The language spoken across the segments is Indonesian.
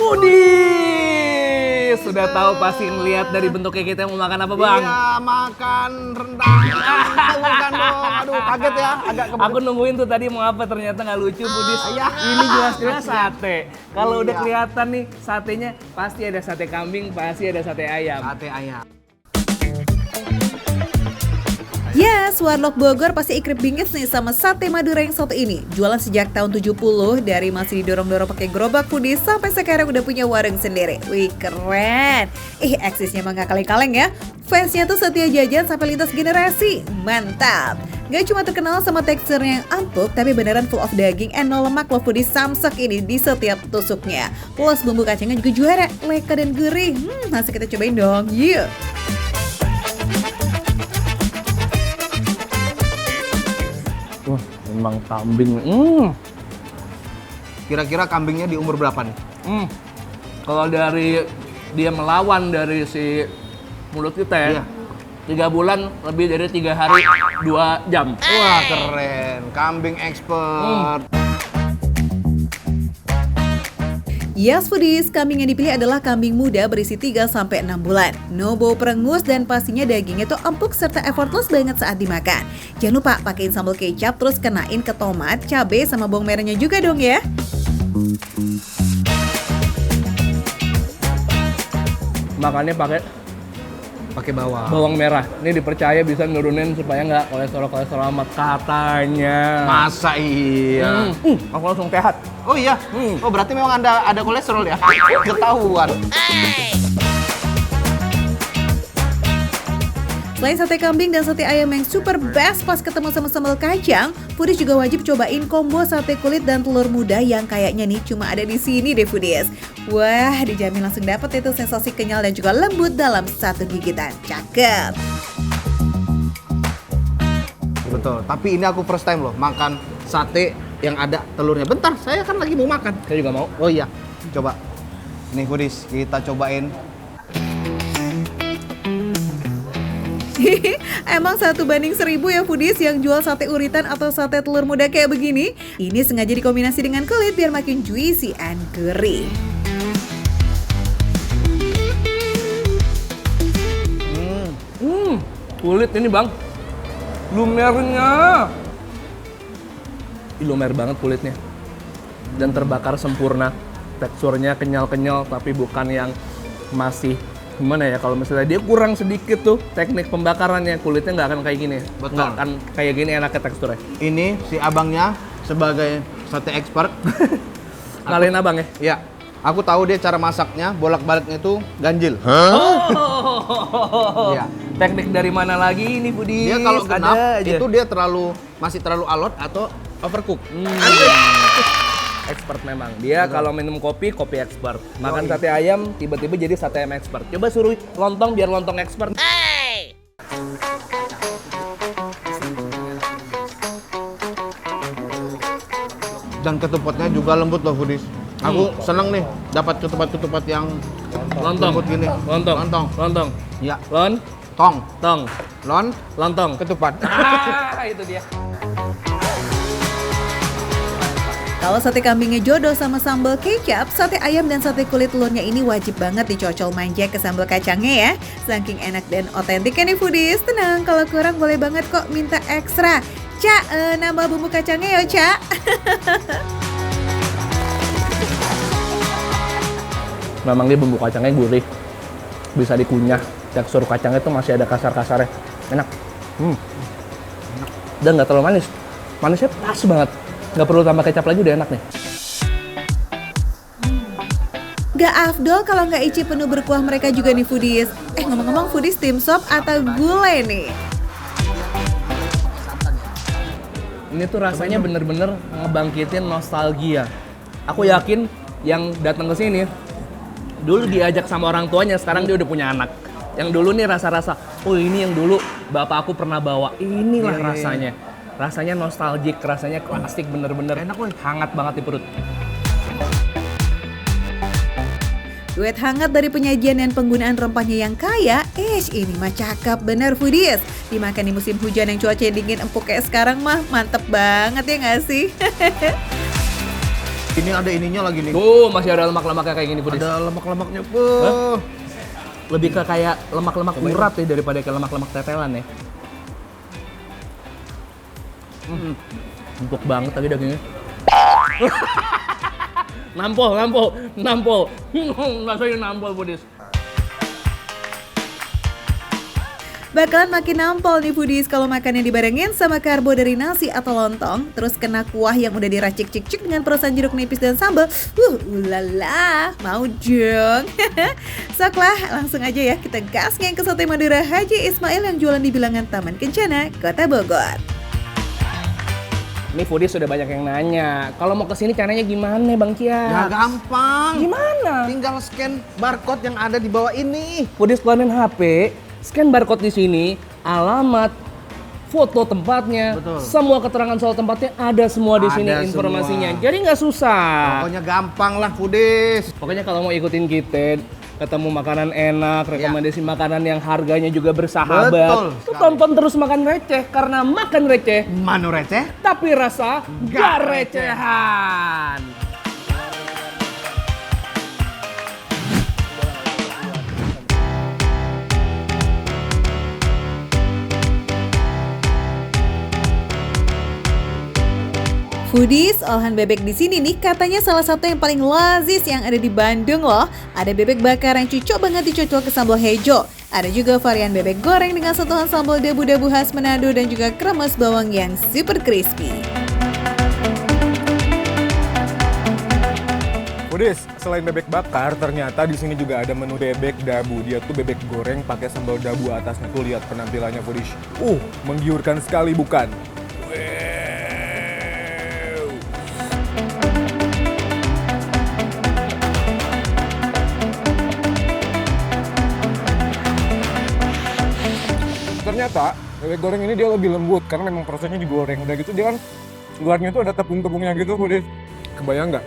Foodies! Sudah tahu pasti ngelihat dari bentuknya kita mau makan apa, Bang? Iya, makan rendang. Bukan dong. Aduh, kaget ya. Agak Aku nungguin tuh tadi mau apa, ternyata nggak lucu, Foodies. Iya. Ini jelas-jelas sate. Kalau udah Iya. kelihatan nih satenya, pasti ada sate kambing, pasti ada sate ayam. sate ayam. Yes, Warlock Bogor pasti ikrip bingits nih sama sate Madura yang satu ini. Jualan sejak tahun 70, dari masih didorong-dorong pakai gerobak Foodies sampai sekarang udah punya warung sendiri. Wih, keren. Eksisnya mah gak kaleng-kaleng ya. Fansnya tuh setia jajan sampai lintas generasi. Mantap. Gak cuma terkenal sama teksturnya yang empuk, tapi beneran full of daging and no lemak loh Foodies samsak ini di setiap tusuknya. Plus bumbu kacangnya juga juara, leka dan gurih. Langsung kita cobain dong, yuk. Wah, memang kambing. Kira-kira kambingnya di umur berapa nih? Kalau dari dia melawan dari si mulut kita ya, Iya. 3 bulan lebih dari 3 hari 2 jam. Wah, keren. Kambing expert. Yes Foodies, kambing yang dipilih adalah kambing muda berisi 3-6 bulan. No bau perengus dan pastinya dagingnya tuh empuk serta effortless banget saat dimakan. Jangan lupa pakein sambal kecap terus kenain ke tomat, cabai sama bawang merahnya juga dong ya. Makannya Pakai bawang. bawang merah. Ini dipercaya bisa nurunin supaya nggak kolesterol amat katanya. Masa iya? Aku langsung sehat. Oh iya? Oh berarti memang ada kolesterol ya? Ketahuan. Selain sate kambing dan sate ayam yang super best pas ketemu sama sambal kacang, Foodies juga wajib cobain combo sate kulit dan telur muda yang kayaknya nih cuma ada di sini deh Foodies. Wah, dijamin langsung dapet itu sensasi kenyal dan juga lembut dalam satu gigitan. Cakep! Betul, tapi ini aku first time loh makan sate yang ada telurnya. Bentar, saya kan lagi mau makan. Saya juga mau. Oh iya, coba. Nih Foodies, kita cobain. Emang 1:1000 ya Foodies yang jual sate uritan atau sate telur muda kayak begini. Ini sengaja dikombinasi dengan kulit biar makin juicy and gurih. Kulit ini bang, lumernya. Lumer banget kulitnya. Dan terbakar sempurna. Teksturnya kenyal-kenyal tapi bukan yang masih gimana ya, kalau misalnya dia kurang sedikit tuh teknik pembakarannya, kulitnya nggak akan kayak gini. Betul. Nggak akan kayak gini enaknya teksturnya. Ini si abangnya sebagai sate expert. Ngalahin abang ya? Ya, aku tahu dia cara masaknya, bolak-baliknya itu ganjil. Iya. Teknik dari mana lagi ini Budi? Dia kalau Ada genap aja. itu dia masih terlalu alot atau overcook. Expert memang. Dia kalau minum kopi expert. Makan sate ayam tiba-tiba jadi sate ayam expert. Coba suruh lontong biar lontong expert. Dan ketupatnya juga lembut loh Foodies. Aku seneng nih dapat ketupat-ketupat yang Lontong. lembut gini. Lontong. Ya, Lontong. tong, Lontong. ketupat. Itu dia. Kalau sate kambingnya jodoh sama sambal kecap, sate ayam dan sate kulit telurnya ini wajib banget dicocol manja ke sambal kacangnya ya. Saking enak dan otentiknya nih Foodies. Tenang, kalau kurang boleh banget kok minta ekstra. Cak, nambah bumbu kacangnya ya Cak. Memang dia bumbu kacangnya gurih. Bisa dikunyah. Tekstur kacangnya tuh masih ada kasar-kasarnya. Enak. Dan nggak terlalu manis. Manisnya pas banget. Nggak perlu tambah kecap lagi, udah enak nih. Gak afdol kalau nggak icip penuh berkuah mereka juga nih Foodies. Ngomong-ngomong Foodies tim sop atau gulai nih? Ini tuh rasanya bener-bener ngebangkitin nostalgia. Aku yakin yang datang ke sini dulu diajak sama orang tuanya, sekarang dia udah punya anak. Yang dulu nih rasa-rasa, oh ini yang dulu bapak aku pernah bawa. Inilah rasanya. Rasanya nostalgic, rasanya klasik, bener-bener Enak, woy. hangat banget di perut. Duet hangat dari penyajian dan penggunaan rempahnya yang kaya, ini mah cakep bener Foodies. Dimakan di musim hujan yang cuaca dingin empuk kayak sekarang mah mantep banget ya nggak sih? Ini ada ininya lagi nih. Tuh, masih ada lemak-lemaknya kayak gini, Budis. Ada lemak-lemaknya. Lebih ke kayak lemak-lemak urat ya daripada ke lemak-lemak tetelan ya. Empuk banget tadi dagingnya. Nampol. Rasanya nampol, Budis. Bakalan makin nampol nih foodies kalau makannya dibarengin sama karbo dari nasi atau lontong, terus kena kuah yang udah diracik-cik dengan perasan jeruk nipis dan sambal. Ulala, mau dong. Soklah, langsung aja ya kita gasnya ke Sate Madura Haji Ismail yang jualan di bilangan Taman Kencana, Kota Bogor. Ini foodies sudah banyak yang nanya, kalau mau kesini caranya gimana Bang Cia? Ya gampang. Gimana? Tinggal scan barcode yang ada di bawah ini. Foodies keluarin HP, scan barcode di sini, alamat, foto tempatnya, Betul. semua keterangan soal tempatnya ada semua di sini Ada informasinya. semua. Jadi nggak susah. Pokoknya gampang lah foodies. Pokoknya kalau mau ikutin kita, ketemu makanan enak, rekomendasi makanan yang harganya juga bersahabat, Betul tuh sekali. tonton terus Makan Receh karena makan receh Manu receh. tapi rasa gak recehan. Foodies, olahan bebek di sini nih katanya salah satu yang paling lazis yang ada di Bandung loh. Ada bebek bakar yang cocok banget dicocol ke sambal hejo. Ada juga varian bebek goreng dengan sentuhan sambal dabu-dabu khas Manado dan juga kremes bawang yang super crispy. Foodies, selain bebek bakar, ternyata di sini juga ada menu bebek dabu. Dia tuh bebek goreng pakai sambal dabu atasnya. Tuh lihat penampilannya Foodies. Menggiurkan sekali bukan? Wow. Ternyata bebek goreng ini dia lebih lembut karena memang prosesnya digoreng. Udah gitu dia kan luarnya tuh ada tepung-tepungnya gitu Foodies. Kebayang nggak?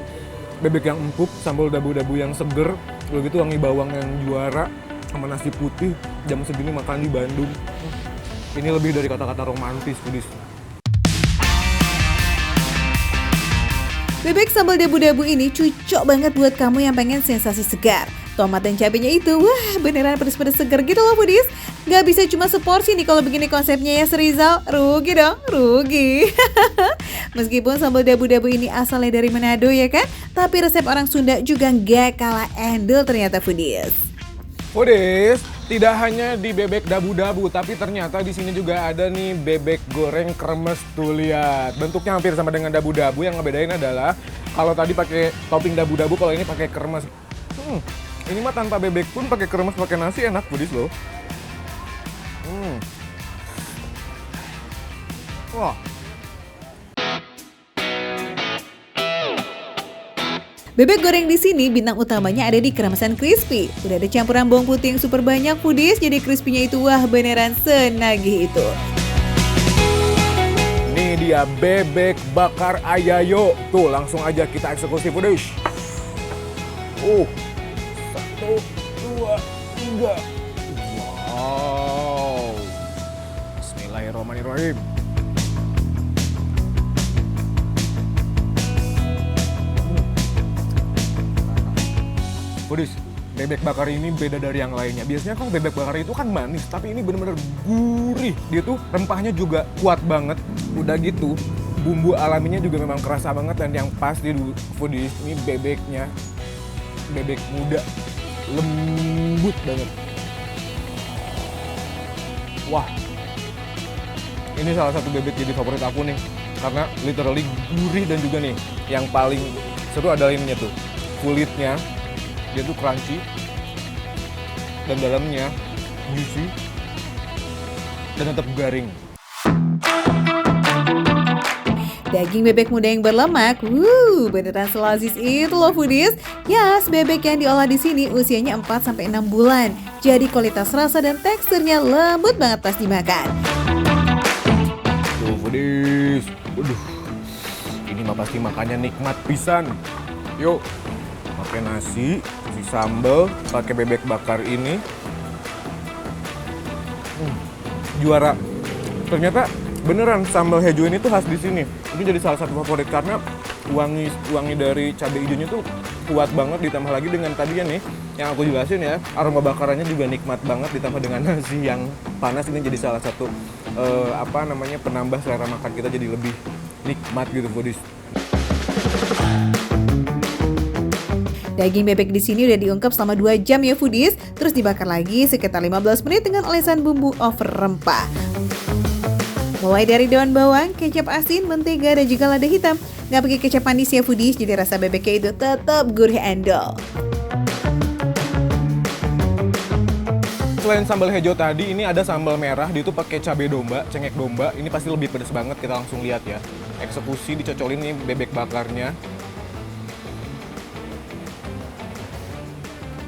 Bebek yang empuk, sambal dabu-dabu yang seger, udah gitu wangi bawang yang juara, sama nasi putih, jam segini makan di Bandung. Ini lebih dari kata-kata romantis, Foodies. Bebek sambal dabu-dabu ini cocok banget buat kamu yang pengen sensasi segar. Tomat dan cabenya itu, wah beneran pedes-pedes segar gitu loh foodies. Gak bisa cuma seporsi nih kalau begini konsepnya ya Serizal. Rugi dong, rugi. Meskipun sambal dabu-dabu ini asalnya dari Manado ya kan, tapi resep orang Sunda juga gak kalah endel ternyata foodies. Foodies, tidak hanya di bebek dabu-dabu, tapi ternyata di sini juga ada nih bebek goreng kremes. Tuh lihat, bentuknya hampir sama dengan dabu-dabu. Yang ngebedain adalah kalau tadi pakai topping dabu-dabu, kalau ini pakai kremes. Ini mah tanpa bebek pun pakai kremes, pakai nasi enak Foodies loh. Wah. Bebek goreng di sini bintang utamanya ada di kremesan crispy. Udah ada campuran bawang putih yang super banyak foodies, jadi crispy-nya itu wah beneran senagih itu. Ini dia bebek bakar Ayayo. Tuh langsung aja kita eksekusi Foodies. 1, 2, 3. Wow. Bismillahirrahmanirrahim. Foodies, bebek bakar ini beda dari yang lainnya. Biasanya kalau bebek bakar itu kan manis, tapi ini bener-bener gurih. Dia tuh rempahnya juga kuat banget. Udah gitu, bumbu alaminya juga memang kerasa banget. Dan yang pasti Foodies, ini bebeknya, bebek muda, lembut banget. Wah, ini salah satu bebek jadi favorit aku nih. Karena literally gurih dan juga nih, yang paling seru adalah ininya tuh, kulitnya. Dia tuh crunchy dan dalamnya juicy dan tetap garing. Daging bebek muda yang berlemak, beneran selazis itu loh foodies. Yes, bebek yang diolah di sini usianya 4-6 bulan. Jadi kualitas rasa dan teksturnya lembut banget pas dimakan. Tuh Foodies, waduh, ini mah pasti makannya nikmat pisan. Yuk, pakai nasi, kasih sambal, pakai bebek bakar ini. Juara. Ternyata beneran sambal hejo ini tuh khas di sini. Ini jadi salah satu favorit karena wangi dari cabai hijaunya tuh kuat banget, ditambah lagi dengan tadinya nih yang aku jelasin ya, aroma bakarannya juga nikmat banget, ditambah dengan nasi yang panas. Ini jadi salah satu penambah selera makan kita jadi lebih nikmat gitu foodies. Daging bebek di sini udah diungkep selama 2 jam ya foodies, terus dibakar lagi sekitar 15 menit dengan olesan bumbu over rempah. Mulai dari daun bawang, kecap asin, mentega, dan juga lada hitam. Nggak pakai kecap manis ya foodies, jadi rasa bebeknya itu tetap gurih endol. Selain sambal hijau tadi, ini ada sambal merah, dia itu pakai cabai domba, cengkeh domba. Ini pasti lebih pedas banget, kita langsung lihat ya. Eksekusi dicocolin nih bebek bakarnya.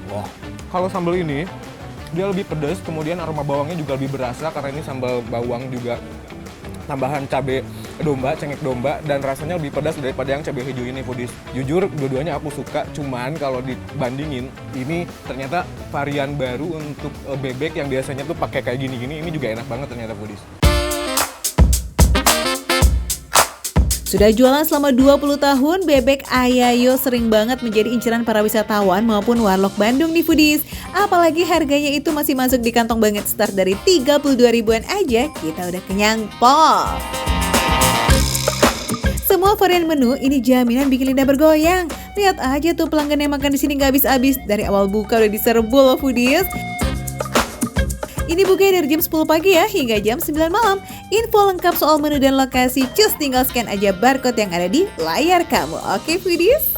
Wah, kalau sambal ini dia lebih pedas, kemudian aroma bawangnya juga lebih berasa karena ini sambal bawang juga tambahan cabai domba, cengkeh domba, dan rasanya lebih pedas daripada yang cabai hijau ini foodies. Jujur dua-duanya aku suka, cuman kalau dibandingin ini ternyata varian baru untuk bebek yang biasanya tuh pakai kayak gini-gini, ini juga enak banget ternyata foodies. Sudah jualan selama 20 tahun, bebek Ayayo sering banget menjadi inceran para wisatawan maupun warlock Bandung nih foodies. Apalagi harganya itu masih masuk di kantong banget, start dari 32 ribuan aja, kita udah kenyang pol. Semua varian menu ini jaminan bikin lidah bergoyang. Lihat aja tuh pelanggan yang makan di sini nggak habis-habis, dari awal buka udah diserbu loh foodies. Ini buka dari jam 10 pagi ya hingga jam 9 malam. Info lengkap soal menu dan lokasi, cus tinggal scan aja barcode yang ada di layar kamu. Oke foodies?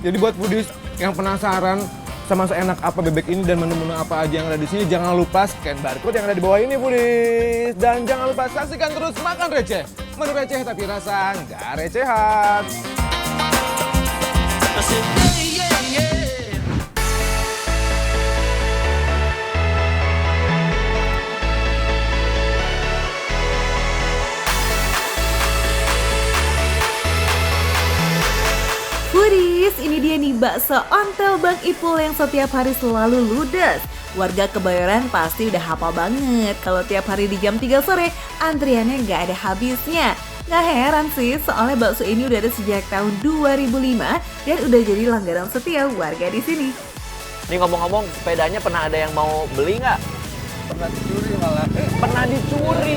Jadi buat foodies yang penasaran sama seenak apa bebek ini dan menu-menu apa aja yang ada di sini, jangan lupa scan barcode yang ada di bawah ini foodies. Dan jangan lupa saksikan terus Makan Receh. Menu receh tapi rasa nggak recehan. Foodies, ini dia nih bakso ontel Bang Ipul yang setiap hari selalu ludes. Warga Kebayoran pasti udah hafal banget kalau tiap hari di jam 3 sore antriannya nggak ada habisnya. Nggak heran sih, soalnya bakso ini udah ada sejak tahun 2005 dan udah jadi langganan setia warga di sini. Nih ngomong-ngomong, sepedanya pernah ada yang mau beli nggak? Pernah dicuri malah. Pernah dicuri.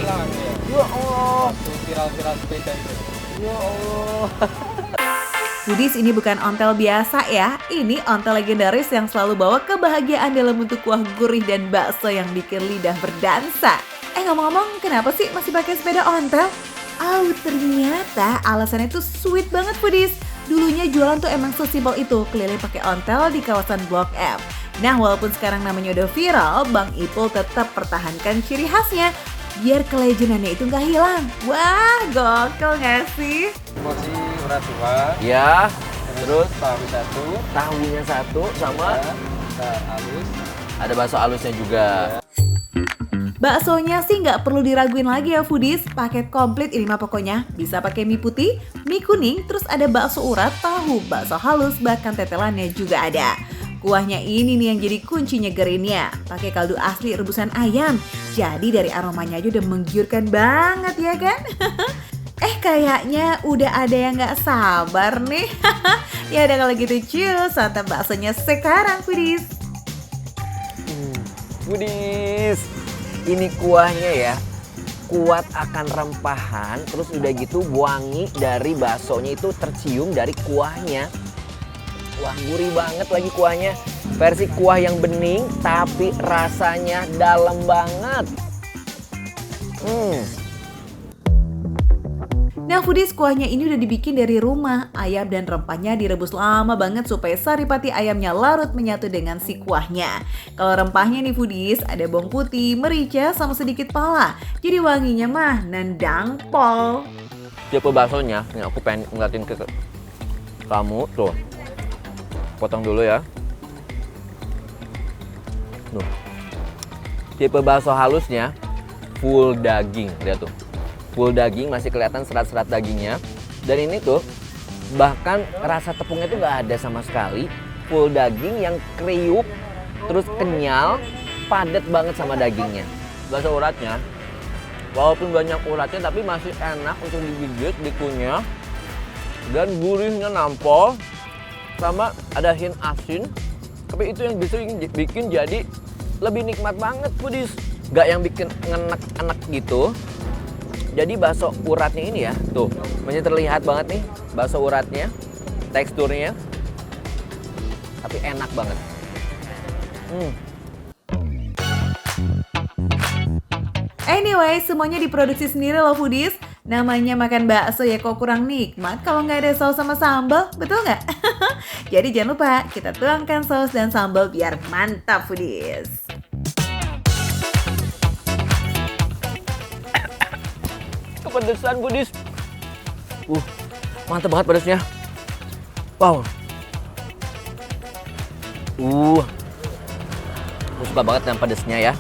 Ya Allah. Viral-viral sepeda itu. Ya Allah. Foodies, ini bukan ontel biasa ya, ini ontel legendaris yang selalu bawa kebahagiaan dalam bentuk kuah gurih dan bakso yang bikin lidah berdansa. Ngomong-ngomong, kenapa sih masih pakai sepeda ontel? Ternyata alasannya tuh sweet banget foodies. Dulunya jualan tuh emang sesimpel itu, keliling pakai ontel di kawasan Blok M. Nah, walaupun sekarang namanya udah viral, Bang Ipul tetap pertahankan ciri khasnya biar kelejenannya itu nggak hilang. Wah, gokil nggak sih? Porsi urat 2. Ya, terus tahu 1. tahunya 1 sama Halus. ada bakso halusnya juga. Baksonya sih nggak perlu diraguin lagi ya foodies, paket komplit ini mah pokoknya. Bisa pakai mie putih, mie kuning, terus ada bakso urat, tahu, bakso halus, bahkan tetelannya juga ada. Kuahnya ini nih yang jadi kunci nyegerinnya. Pakai kaldu asli rebusan ayam. Jadi dari aromanya aja udah menggiurkan banget ya kan? Kayaknya udah ada yang nggak sabar nih. Ya udah kalau gitu chill, santap baksonya sekarang foodies. Foodies, ini kuahnya ya kuat akan rempahan, terus udah gitu wangi dari baksonya itu tercium dari kuahnya. Wah, gurih banget lagi kuahnya. Versi kuah yang bening tapi rasanya dalam banget. Nah foodies, kuahnya ini udah dibikin dari rumah. Ayam dan rempahnya direbus lama banget supaya saripati ayamnya larut menyatu dengan si kuahnya. Kalau rempahnya nih foodies, ada bawang putih, merica, sama sedikit pala. Jadi wanginya mah nendang pol. Tipe baksonya, nih aku pengen ngeliatin ke kamu tuh. Potong dulu ya. Tuh. Tipe bakso halusnya full daging, lihat tuh. Full daging, masih kelihatan serat-serat dagingnya. Dan ini tuh bahkan rasa tepungnya tuh nggak ada sama sekali. Full daging yang kriuk, terus kenyal, padat banget sama dagingnya. Bakso uratnya, walaupun banyak uratnya tapi masih enak untuk digigit, dikunyah. dan gurihnya nampol, sama ada hint asin. Tapi itu yang justru bikin jadi lebih nikmat banget foodies. Gak yang bikin ngenek-enek gitu. Jadi bakso uratnya ini ya, tuh masih terlihat banget nih bakso uratnya, teksturnya. Tapi enak banget. Anyway, semuanya diproduksi sendiri loh foodies. Namanya makan bakso ya kok kurang nikmat kalau nggak ada saus sama sambal, betul nggak? Jadi jangan lupa kita tuangkan saus dan sambal biar mantap foodies. Kepedesan foodies. Mantap banget pedesnya. Wow. Aku suka banget dengan pedesnya ya.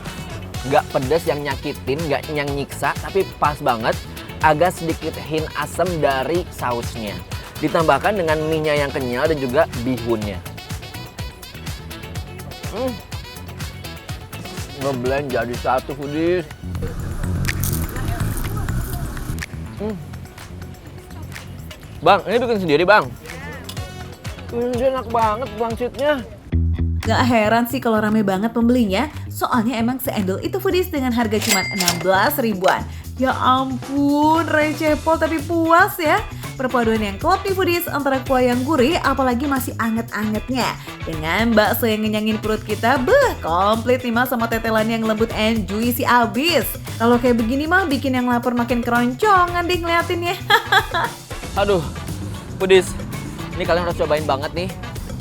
Nggak pedes yang nyakitin, nggak yang nyiksa, tapi pas banget. Agak sedikit hint asam dari sausnya. Ditambahkan dengan mie-nya yang kenyal dan juga bihunnya. Ngeblend jadi satu foodies. Bang, ini bikin sendiri bang. Ini enak banget pangsitnya. Gak heran sih kalau rame banget pembelinya, soalnya emang seendol itu foodies dengan harga cuma 16 ribuan. Ya ampun, receh pol tapi puas ya. Perpaduan yang klop nih foodies antara kuah yang gurih apalagi masih anget-angetnya. Dengan bakso yang ngenyangin perut kita, komplit nih mas sama tetelan yang lembut and juicy abis. Kalau kayak begini mah bikin yang lapar makin keroncongan deh ngeliatinnya. Aduh, foodies, ini kalian harus cobain banget nih.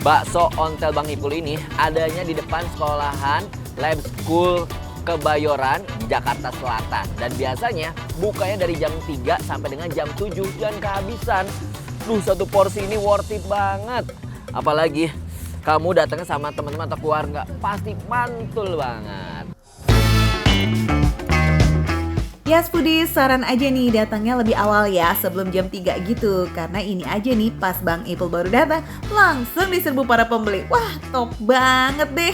Bakso ontel Bang Ipul ini adanya di depan sekolahan Lab School Kebayoran di Jakarta Selatan. Dan biasanya bukanya dari jam 3 sampai dengan jam 7 dan kehabisan. Satu porsi ini worth it banget. Apalagi kamu datangnya sama teman-teman atau keluarga, pasti mantul banget. Yes foodies, saran aja nih datangnya lebih awal ya sebelum jam 3 gitu. Karena ini aja nih pas Bang Ipul baru datang langsung diserbu para pembeli. Wah top banget deh.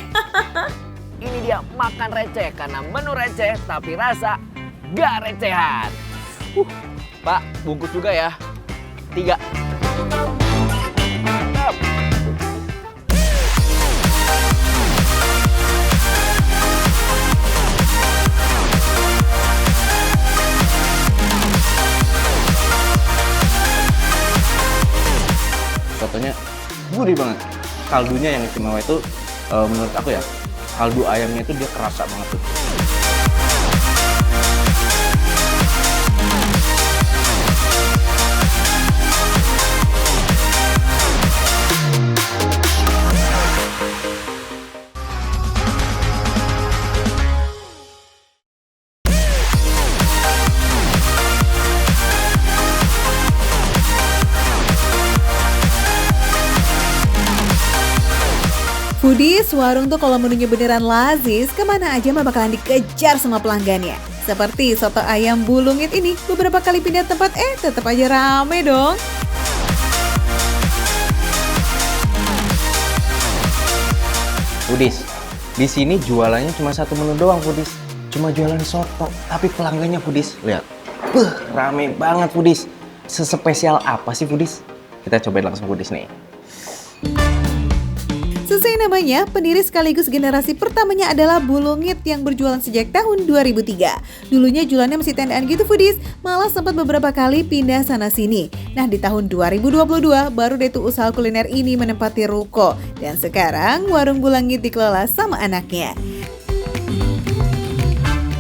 Ini dia makan receh karena menu receh tapi rasa gak recehan. Pak, bungkus juga ya. 3. Mantap. Sotonya gurih banget. Kaldunya yang istimewa itu menurut aku ya, kaldu ayamnya itu dia kerasa banget tuh. Foodies, warung tuh kalau menunya beneran lazis, kemana aja mah bakalan dikejar sama pelanggannya. Seperti soto ayam bulungit ini, beberapa kali pindah tempat tetap aja rame dong. Foodies, di sini jualannya cuma satu menu doang Foodies. Cuma jualan soto, tapi pelanggannya Foodies, lihat. Rame banget Foodies. Sespesial apa sih Foodies? Kita cobain langsung Foodies nih. Sesuai namanya, pendiri sekaligus generasi pertamanya adalah Bulungit yang berjualan sejak tahun 2003. Dulunya jualannya masih tendaan gitu foodies, malah sempat beberapa kali pindah sana sini. Nah di tahun 2022 baru deh tuh usaha kuliner ini menempati ruko. Dan sekarang warung Bulungit dikelola sama anaknya.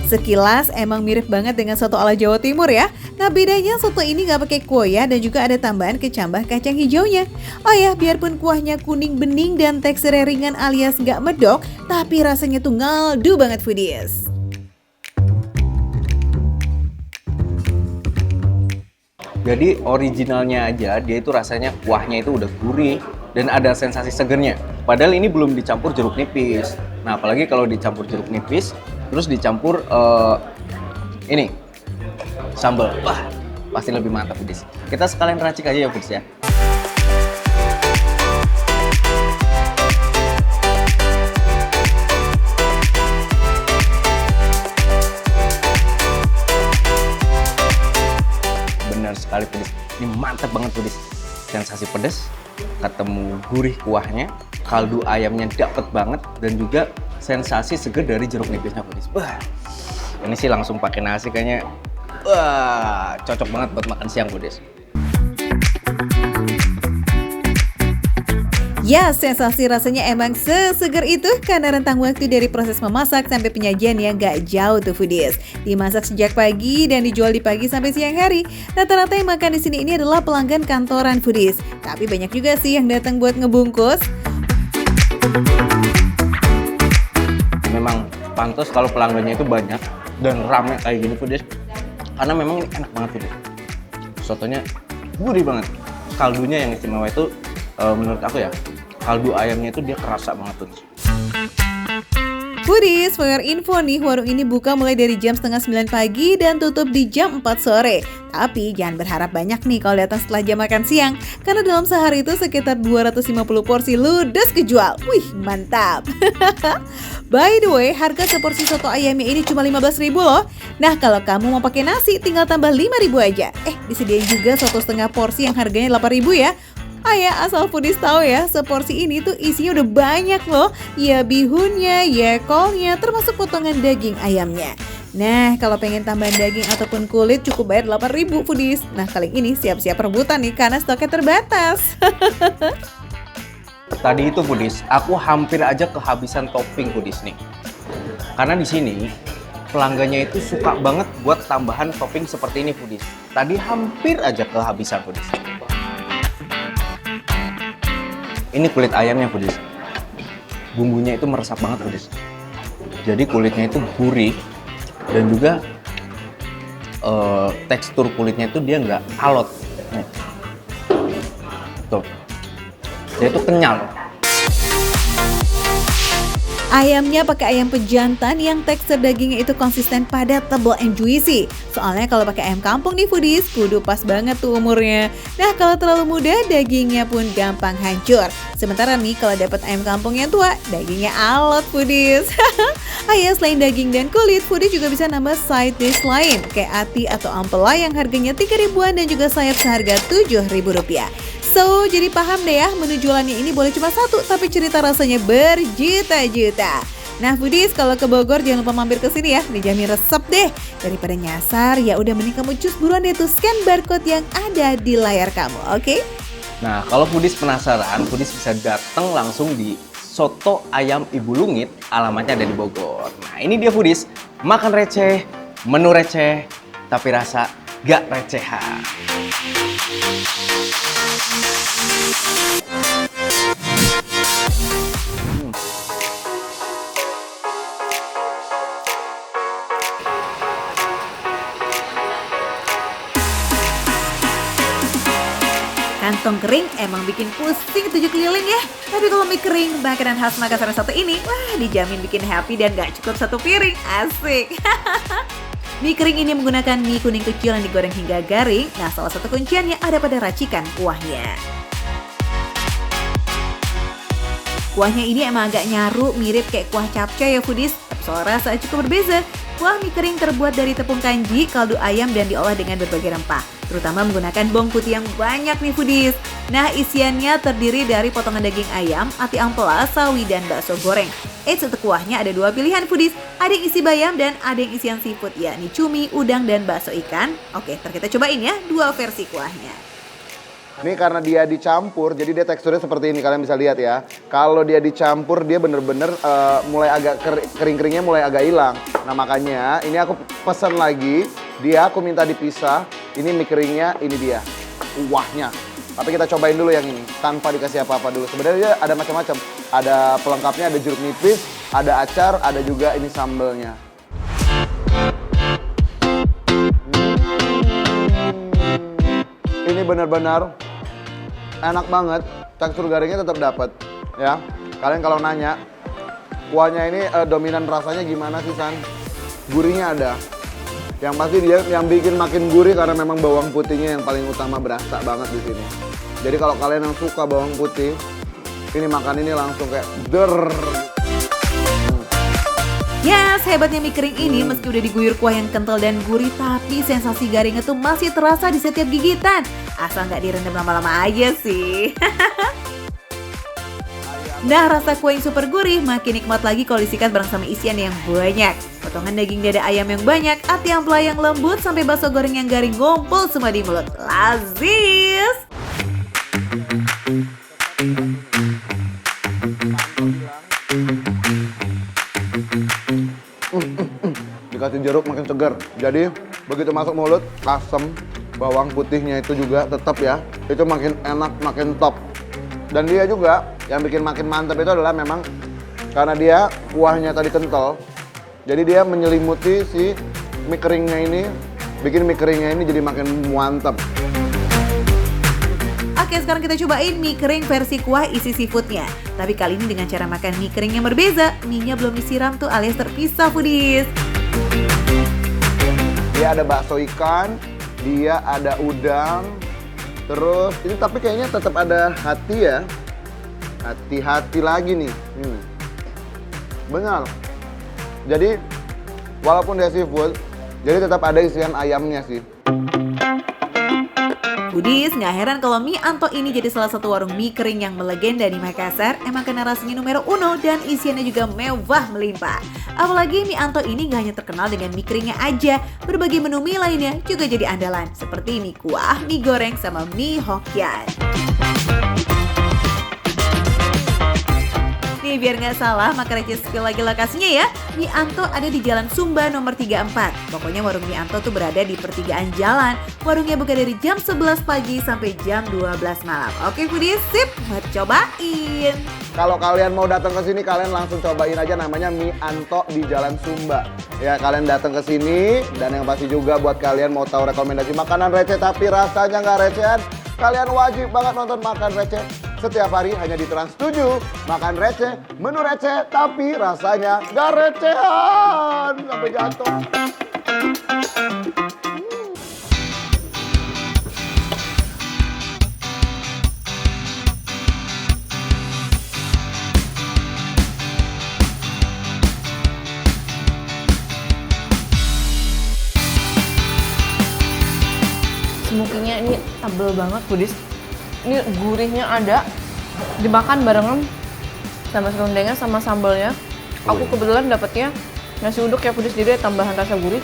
Sekilas emang mirip banget dengan soto ala Jawa Timur ya. Nah bedanya soto ini nggak pakai koya dan juga ada tambahan kecambah kacang hijaunya. Oh ya, biarpun kuahnya kuning bening dan teksturnya ringan alias nggak medok, tapi rasanya tuh ngaldu banget foodies. Jadi originalnya aja dia itu rasanya kuahnya itu udah gurih dan ada sensasi segernya. Padahal ini belum dicampur jeruk nipis. Nah apalagi kalau dicampur jeruk nipis, terus dicampur ini sambal, wah pasti lebih mantap foodies. Kita sekalian racik aja ya foodies ya. Benar sekali foodies, ini mantap banget foodies. sensasi pedas, ketemu gurih kuahnya, kaldu ayamnya dapet banget, dan juga sensasi seger dari jeruk nipisnya Foodies. Wah, ini sih langsung pakai nasi kayaknya. Wah, cocok banget buat makan siang Foodies. Ya, sensasi rasanya emang seseger itu karena rentang waktu dari proses memasak sampai penyajian yang gak jauh tuh Foodies. Dimasak sejak pagi dan dijual di pagi sampai siang hari. Rata-rata yang makan di sini ini adalah pelanggan kantoran Foodies. Tapi banyak juga sih yang datang buat ngebungkus. Memang pantas kalau pelanggannya itu banyak dan rame kayak gini Foodies. Karena memang ini enak banget Foodies. Sotonya gurih banget. Kaldunya yang istimewa itu menurut aku ya, kaldu ayamnya itu dia kerasa banget tuh. Foodies, for your info nih, warung ini buka mulai dari jam setengah 9 pagi dan tutup di jam 4 sore. Tapi jangan berharap banyak nih kalau datang setelah jam makan siang, karena dalam sehari itu sekitar 250 porsi ludes kejual. Wih, mantap. By the way, harga seporsi soto ayamnya ini cuma 15.000 loh. Nah, kalau kamu mau pakai nasi, tinggal tambah 5.000 aja. Disediain juga soto setengah porsi yang harganya 8.000 ya. Ya, asal Foodies tahu ya, seporsi ini tuh isinya udah banyak loh. Ya bihunnya, ya kolnya, termasuk potongan daging ayamnya. Nah, kalau pengen tambahan daging ataupun kulit cukup bayar 8.000 Foodies. Nah, kali ini siap-siap rebutan nih karena stoknya terbatas. Tadi itu Foodies, aku hampir aja kehabisan topping Foodies nih. Karena di sini pelanggannya itu suka banget buat tambahan topping seperti ini Foodies. Tadi hampir aja kehabisan Foodies. Ini kulit ayamnya Foodies. Bumbunya itu meresap banget Foodies. Jadi kulitnya itu gurih dan juga tekstur kulitnya itu dia nggak alot. Nih. Tuh. Dia itu kenyal. Ayamnya pakai ayam pejantan yang tekstur dagingnya itu konsisten padat, tebal, and juicy. Soalnya kalau pakai ayam kampung nih Foodies, kudu pas banget tuh umurnya. Nah, kalau terlalu muda, dagingnya pun gampang hancur. Sementara nih, kalau dapat ayam kampung yang tua, dagingnya alot Foodies. Selain daging dan kulit, Foodies juga bisa nambah side dish lain, kayak ati atau ampela yang harganya 3.000-an dan juga sayap seharga Rp7.000. So, jadi paham deh ya, menu jualannya ini boleh cuma satu, tapi cerita rasanya berjuta-juta. Nah Foodies, kalau ke Bogor jangan lupa mampir ke sini ya, dijamin resep deh. Daripada nyasar, ya udah mending kamu cus buruan deh tuh scan barcode yang ada di layar kamu, oke? Nah, kalau Foodies penasaran, Foodies bisa datang langsung di Soto Ayam Ibu Lungit, alamatnya ada di Bogor. Nah, ini dia Foodies, makan receh, menu receh, tapi rasa gak recehan. Kantong kering emang bikin pusing 7 keliling ya. Tapi kalau mie kering, makanan khas Makassar satu ini, wah dijamin bikin happy dan gak cukup satu piring. Asik. Mie kering ini menggunakan mie kuning kecil yang digoreng hingga garing. Nah, salah satu kunciannya ada pada racikan kuahnya. Kuahnya ini emang agak nyaru, mirip kayak kuah capcay ya Foodies. Tapi soal rasa cukup berbeza. Kuah mie kering terbuat dari tepung kanji, kaldu ayam, dan diolah dengan berbagai rempah. Terutama menggunakan bawang putih yang banyak nih Foodies. Nah, isiannya terdiri dari potongan daging ayam, ati ampela, sawi, dan bakso goreng. Untuk kuahnya ada 2 pilihan Foodies. Ada yang isi bayam dan ada yang isian seafood, yakni cumi, udang, dan bakso ikan. Oke, ntar kita cobain ya 2 versi kuahnya. Ini karena dia dicampur, jadi dia teksturnya seperti ini, kalian bisa lihat ya. Kalau dia dicampur, dia bener-bener mulai agak kering-keringnya mulai agak hilang. Nah makanya ini aku pesan lagi, aku minta dipisah. Ini mie keringnya, ini dia kuahnya. Tapi kita cobain dulu yang ini, tanpa dikasih apa-apa dulu. Sebenarnya ada macam-macam. Ada pelengkapnya, ada jeruk nipis, ada acar, ada juga ini sambelnya. Ini benar-benar enak banget, tekstur garingnya tetap dapat ya. Kalian kalau nanya, kuahnya ini dominan rasanya gimana sih San? Gurihnya ada. Yang pasti dia yang bikin makin gurih karena memang bawang putihnya yang paling utama berasa banget di sini. Jadi kalau kalian yang suka bawang putih, ini makan ini langsung kayak der. Yes, hebatnya mie kering ini meski udah diguyur kuah yang kental dan gurih, tapi sensasi garingnya tuh masih terasa di setiap gigitan. Asal nggak direndam lama-lama aja sih. Nah, rasa kuah yang super gurih makin nikmat lagi kalau disikat bareng sama isian yang banyak. Potongan daging dada ayam yang banyak, ati ampela yang lembut, sampai bakso goreng yang garing ngumpul semua di mulut. Lazis! Dikasih jeruk makin segar. Jadi begitu masuk mulut, asam, bawang putihnya itu juga tetap ya. Itu makin enak, makin top. Dan dia juga yang bikin makin mantap itu adalah memang karena dia kuahnya tadi kental. Jadi dia menyelimuti si mie keringnya ini, bikin mie keringnya ini jadi makin mantap. Oke, sekarang kita cobain mie kering versi kuah isi seafoodnya. Tapi kali ini dengan cara makan mie kering yang berbeza. Mie-nya belum disiram tuh alias terpisah, foodies. Dia ada bakso ikan, dia ada udang, terus ini tapi kayaknya tetap ada hati ya. Hati-hati lagi nih. Benar. Jadi walaupun dia seafood, jadi tetap ada isian ayamnya sih. Foodies, nggak heran kalau mie Anto ini jadi salah satu warung mie kering yang melegenda di Makassar. Emang karena rasanya numero uno dan isiannya juga mewah melimpah. Apalagi mie Anto ini nggak hanya terkenal dengan mie keringnya aja, berbagai menu mie lainnya juga jadi andalan. Seperti mie kuah, mie goreng, sama mie Hokian. Nih biar nggak salah, maka receh spill lagi lokasinya ya. Mie Anto ada di Jalan Sumba nomor 34. Pokoknya warung mie Anto tuh berada di pertigaan jalan. Warungnya buka dari jam 11 pagi sampai jam 12 malam. Oke foodies, sip, buat cobain. Kalau kalian mau datang ke sini, kalian langsung cobain aja namanya mie Anto di Jalan Sumba. Ya, kalian datang ke sini dan yang pasti juga buat kalian mau tahu rekomendasi makanan receh tapi rasanya nggak recehan, kalian wajib banget nonton Makan Receh. Setiap hari hanya di Trans 7. Makan receh, menu receh tapi rasanya nggak recehan. Sampai jatuh. Smokinya ini tebel banget, foodies. Ini gurihnya ada, dimakan barengan sama serundengnya sama sambalnya. Aku kebetulan dapetnya nasi uduk ya foodies, jadi tambahan rasa gurih.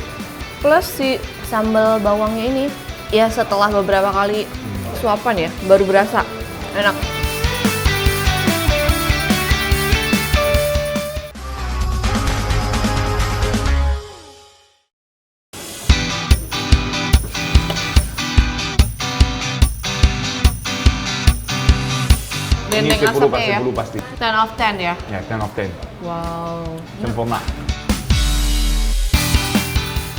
Plus si sambal bawangnya ini, ya setelah beberapa kali suapan ya, baru berasa enak. Dendeng asapnya ya? 10 pasti. 10 of 10 ya? Ya, 10 of 10. Wow. Sempurna.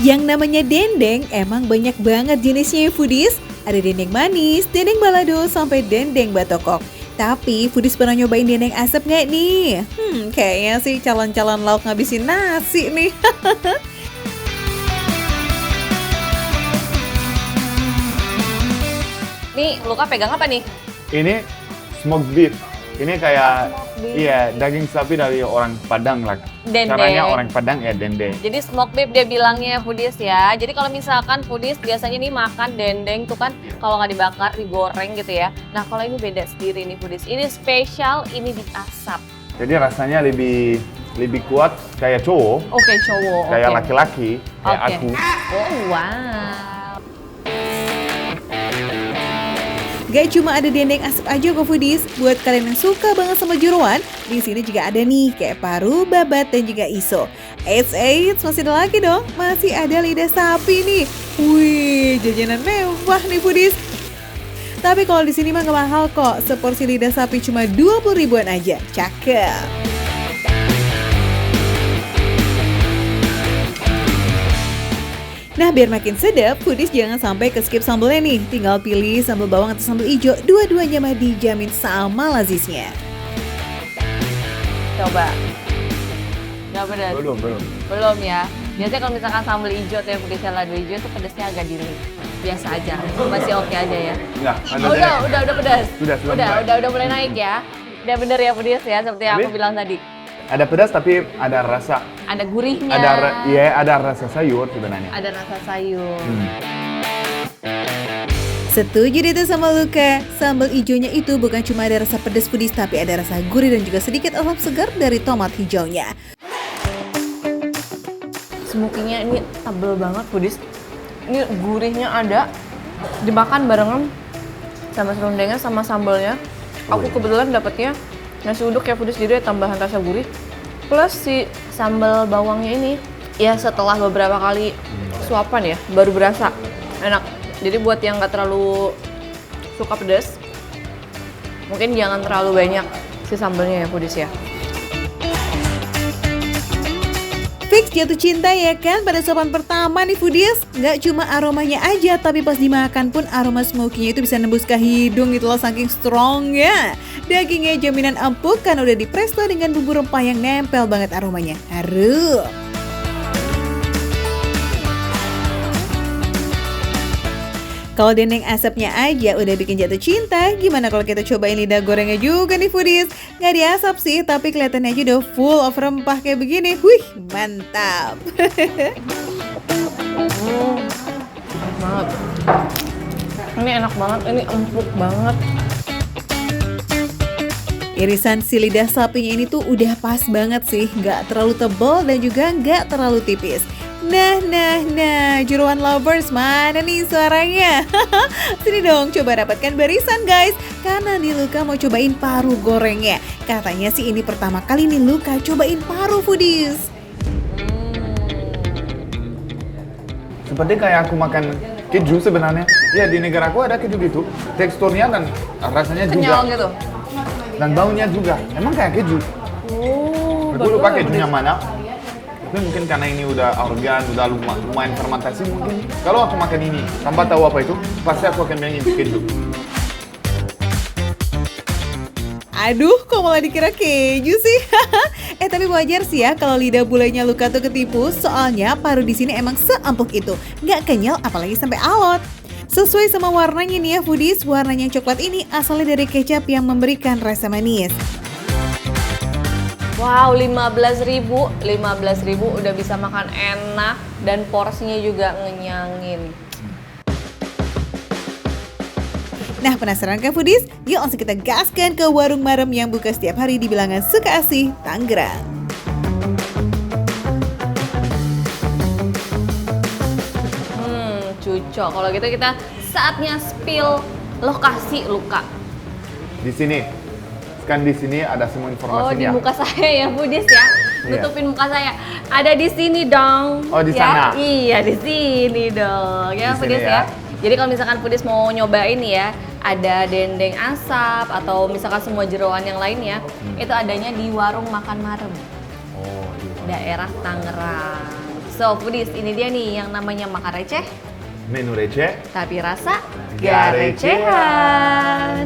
Yang namanya dendeng emang banyak banget jenisnya ya foodies. Ada dendeng manis, dendeng balado, sampai dendeng batokok. Tapi foodies pernah nyobain dendeng asap nggak nih? Kayaknya sih calon-calon lauk ngabisin nasi nih. Nih, Luka pegang apa nih? Ini smoked beef. Ini kayak iya daging sapi dari orang Padang lah. Dendeng. Caranya orang Padang ya dendeng. Jadi smoked beef dia bilangnya foodies ya. Jadi kalau misalkan foodies biasanya nih makan dendeng tuh kan kalau nggak dibakar digoreng gitu ya. Nah kalau ini beda sendiri nih foodies. Ini spesial, ini diasap. Jadi rasanya lebih kuat kayak cowok. Oke, cowok. Kayak oke. laki-laki kayak Oke. aku. Oh wow. Gak cuma ada dendeng asap aja kok foodies, buat kalian yang suka banget sama jeroan, di sini juga ada nih kayak paru, babat, dan juga iso. Eits, masih ada lagi dong, masih ada lidah sapi nih. Wih, jajanan mewah nih foodies. Tapi kalau di sini mah gak mahal kok, seporsi lidah sapi cuma 20 ribuan aja, cakep. Nah biar makin sedap, foodies jangan sampai ke skip sambalnya nih. Tinggal pilih sambal bawang atau sambal hijau, dua-duanya mah dijamin sama lazisnya. Coba. Nggak pedas? Belum. Belum ya. Biasanya kalau misalkan sambal hijau atau yang pedasnya lado hijau itu pedasnya agak dingin. Biasa aja, masih oke aja ya. Ya, Udah pedas. Sudah mulai. Udah mulai naik ya. Udah bener ya foodies ya, seperti yang aku bilang tadi. Ada pedas tapi ada rasa, Ada gurihnya. ada rasa sayur sebenarnya. Ada rasa sayur. Setuju deh tuh sama Luka, sambal hijaunya itu bukan cuma ada rasa pedas pedis tapi ada rasa gurih dan juga sedikit asam segar dari tomat hijaunya. Smokinya ini tebel banget Foodies. Ini gurihnya ada, dimakan barengan sama serundengnya sama sambalnya. Aku kebetulan dapetnya nasi uduk ya Foodies, jadi ada tambahan rasa gurih. Plus si sambal bawangnya ini, ya setelah beberapa kali suapan ya, baru berasa enak. Jadi buat yang nggak terlalu suka pedas, mungkin jangan terlalu banyak si sambalnya ya Foodies ya. Fix jatuh cinta ya kan pada sopan pertama nih Foodies. Nggak cuma aromanya aja, tapi pas dimakan pun aroma smokinya itu bisa nembus ke hidung gitu loh, saking strongnya. Dagingnya jaminan empuk kan udah dipresto dengan bumbu rempah yang nempel banget aromanya. Harum. Kalau dendeng asapnya aja udah bikin jatuh cinta, gimana kalau kita cobain lidah gorengnya juga nih Foodies? Nggak diasap sih, tapi kelihatannya aja udah full of rempah kayak begini. Wih, mantap! Enak banget. Ini enak banget, ini empuk banget. Irisan si lidah sapinya ini tuh udah pas banget sih, nggak terlalu tebal dan juga nggak terlalu tipis. Nah, jeroan lovers mana nih suaranya? Sini dong, coba dapatkan barisan guys. Karena nih Luka mau cobain paru gorengnya. Katanya sih ini pertama kali nih Luka cobain paru Foodies. Seperti kayak aku makan keju sebenarnya. Ya di negaraku ada keju gitu. Teksturnya dan rasanya Kenyal juga. gitu. Dan baunya juga. Emang kayak keju. Aku lupa kejunya mana. Tapi mungkin karena ini udah organ, udah lumayan fermentasi mungkin. Kalau aku makan ini tanpa tahu apa itu, pasti aku akan bilang itu keju. Aduh, kok malah dikira keju sih? Tapi wajar sih ya kalau lidah bulenya Luka tuh ketipu, soalnya paru di sini emang seempuk itu, nggak kenyal apalagi sampai alot. Sesuai sama warnanya nih ya Foodies, warnanya coklat ini asalnya dari kecap yang memberikan rasa manis. Wow, 15.000 udah bisa makan enak dan porsinya juga ngenyangin. Nah, penasaran kan Foodies? Yuk langsung kita gaskan ke warung Marem yang buka setiap hari di bilangan Sukasih, Tangerang. Cucok. Kalau gitu kita saatnya spill lokasi Luka. Di sini. Kan di sini ada semua informasinya. Oh, di muka saya ya Foodies ya. Nutupin muka saya. Ada di sini dong. Oh, di ya? sana? Iya, di sini dong. Ya Di Foodies sini ya. ya. Jadi kalau misalkan Foodies mau nyobain ya, ada dendeng asap atau misalkan semua jeroan yang lainnya, itu adanya di warung makan Marem. Oh, Daerah Tangerang. So Foodies, ini dia nih yang namanya makan receh, menu receh. tapi rasa Gak gak recehan.